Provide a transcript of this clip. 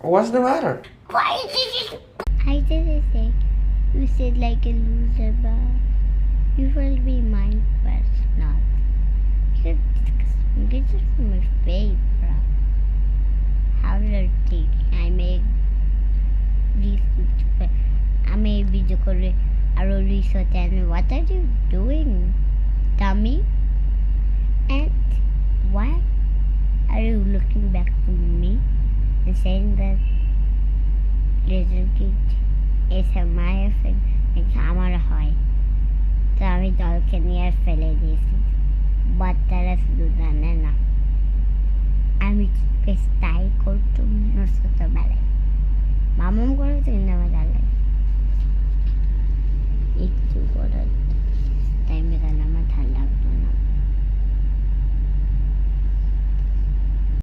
What's the matter? Why did you? I didn't say you said like a loser, but you will be mine, but not. You're disgusting. This is my favorite. How did I make this? I made video করে আরো research and what are you doing, dummy? And why are you looking back to me and saying that little kid is a my friend and আমার হয়? তো আমি দলকে নিয়ে ফেলে দিয়েছি, বাচ্চারা শুধু জানে না আমি বেশ তাই করতাম ছোটবেলায়। মামুম করেছে কিন্তু আমার জানলে একটু করার টাইমে গেলে আমার ঠান্ডা